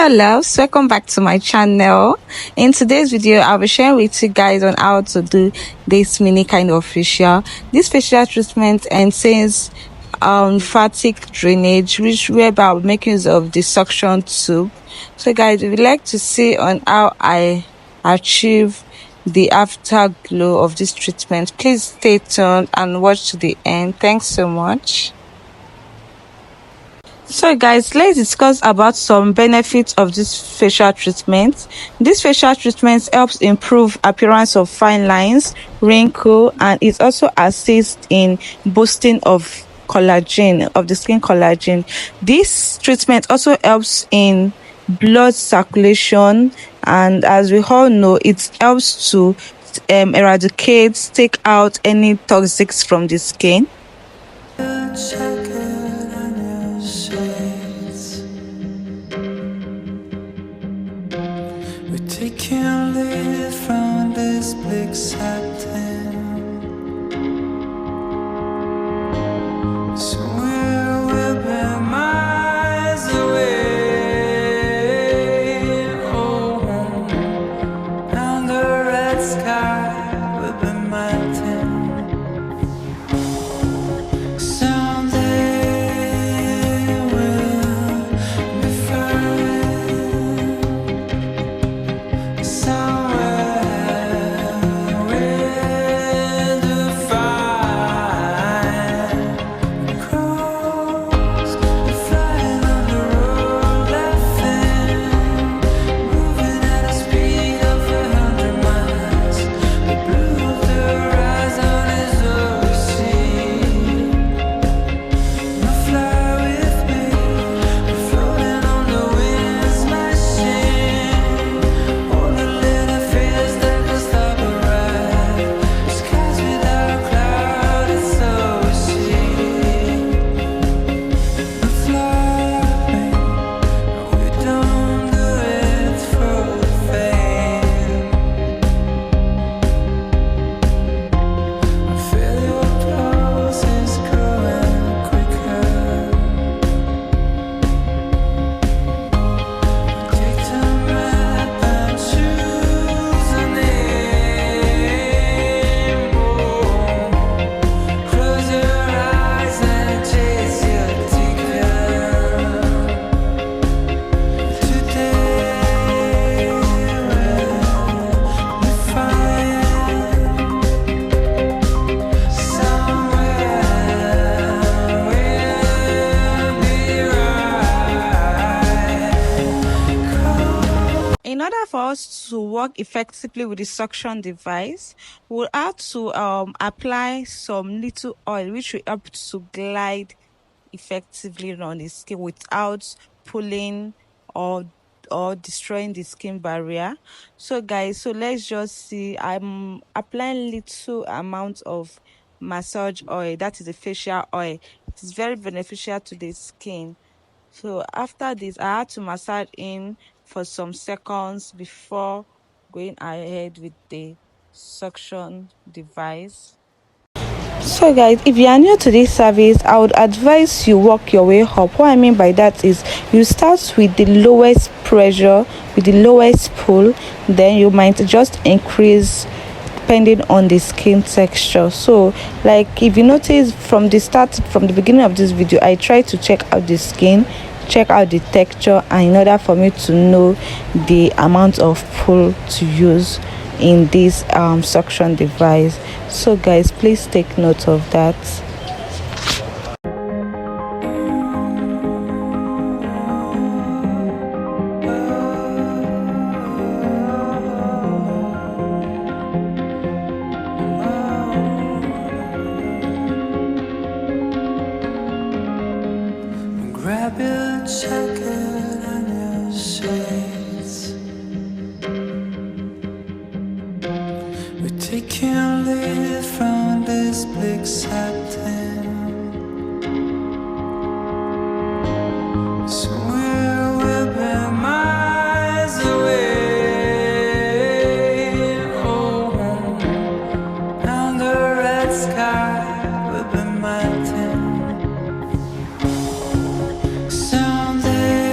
Hello, so welcome back to my channel. In today's video, I'll be sharing with you guys on how to do this mini kind of facial. This facial treatment entails lymphatic drainage, whereby I'll be making use of the suction tube. So guys, if you'd like to see on how I achieve the afterglow of this treatment, please stay tuned and watch to the end. Thanks so much. So guys, let's discuss about some benefits of this facial treatment. This facial treatment helps improve appearance of fine lines, wrinkle, and it also assists in boosting of collagen, of the skin collagen. This treatment also helps in blood circulation, and as we all know, it helps to take out any toxics from the skin. We can't live from this big satin. Somewhere we've been miles away. Oh, down the red sky we've been melting. Someday we'll be fine. In order for us to work effectively with the suction device, we'll have to apply some little oil, which will help to glide effectively on the skin without pulling or destroying the skin barrier. So guys, so let's just see. I'm applying little amount of massage oil, that is the facial oil. It is very beneficial to the skin. So after this, I had to massage in for some seconds before going ahead with the suction device. So guys, if you are new to this service, I would advise you work your way up. What I mean by that is you start with the lowest pressure, with the lowest pull, then you might just increase depending on the skin texture. So like if you notice from the beginning of this video, I try to check out the skin, check out the texture, and in order for me to know the amount of pull to use in this suction device. So guys, please take note of that. Grab your jacket and your shades. We can't live from this big satin. Somewhere we've been miles away. Oh, down the red sky we've been melting. Someday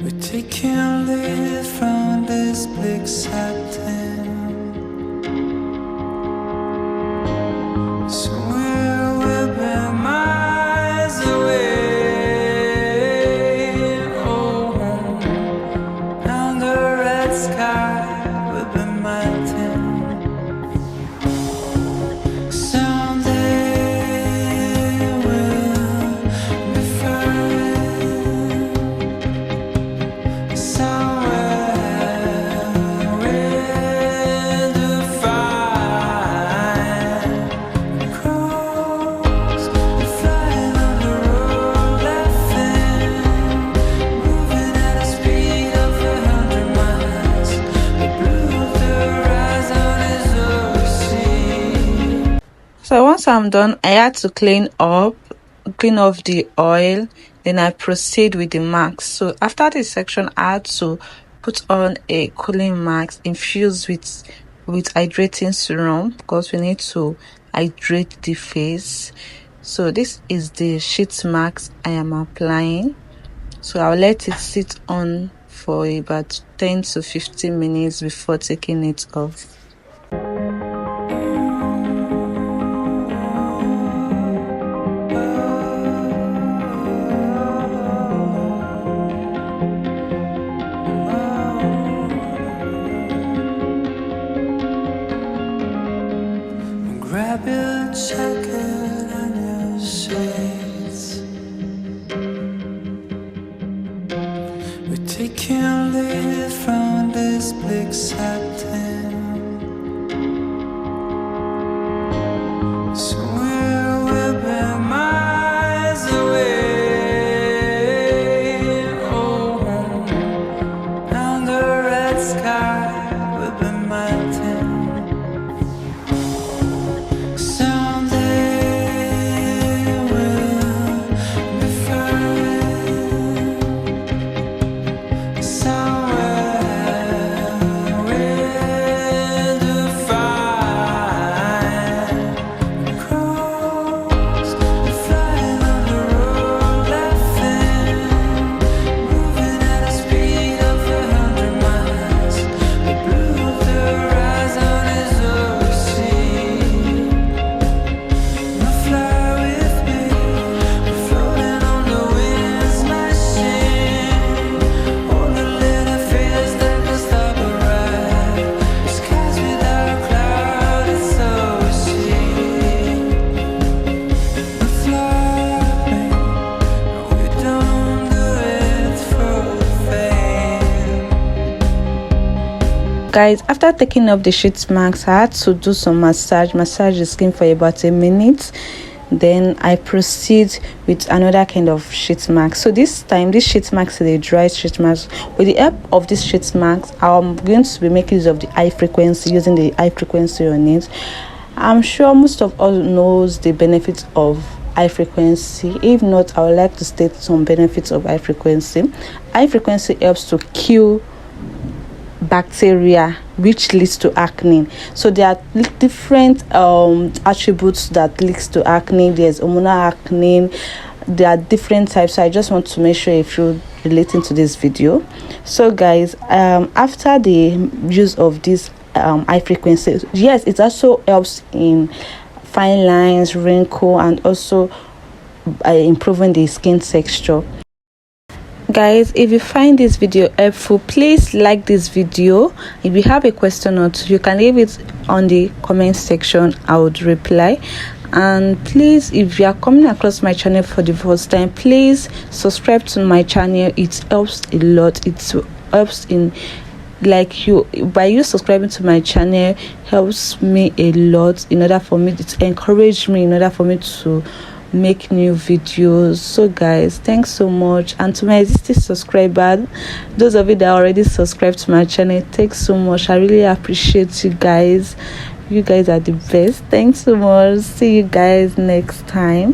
We're taking lead from this bleak satin. Somewhere we've been miles away. Oh, down the red sky we've been melting. Someday we'll be fine. Somewhere we'll define. Crows are flying on the road, laughing, moving at a speed of 100 miles. The blue of the horizon is all we see. So once I'm done, I had to clean off the oil, then I proceed with the mask. So after this section, I had to put on a cooling mask infused with hydrating serum, because we need to hydrate the face. So this is the sheet mask I am applying. So I'll let it sit on for about 10 to 15 minutes before taking it off. Grab your jacket and your shades. We're taking lead from this bleak satin. Somewhere we've been miles away. Oh, down the red sky we've been melting. Someday we'll be fine. Somewhere we'll define. Crows are flying on the road, laughing, moving at a speed of 100 miles. The blue of the horizon is all we see. Fly with me, we're floating on the winds, smashing all the little fears that can stop a ride. The skies without a cloud, it's all we see. We fly, we don't do it for fame. Guys, after taking off the sheet mask, I had to do some massage the skin for about a minute. Then I proceed with another kind of sheet mask. So this time, this sheet mask is a dry sheet mask. With the help of this sheet mask, I'm going to be making use of the high frequency, using the high frequency on it. I'm sure most of us knows the benefits of high frequency. If not, I would like to state some benefits of high frequency. High frequency helps to kill bacteria, which leads to acne. So there are different attributes that leads to acne. There's hormonal acne. There are different types, so I just want to make sure if you're relating to this video. So guys, after the use of this high frequency, yes, it also helps in fine lines, wrinkle, and also improving the skin texture. Guys, if you find this video helpful, please like this video. If you have a question or two, you can leave it on the comment section. I would reply. And please, if you are coming across my channel for the first time, please subscribe to my channel. It helps a lot. It helps in, like, you by you subscribing to my channel helps me a lot, in order for me to encourage me, in order for me to make new videos. So guys, thanks so much. And to my existing subscribers, those of you that already subscribed to my channel, thanks so much. I really appreciate you guys. You guys are the best. Thanks so much. See you guys next time.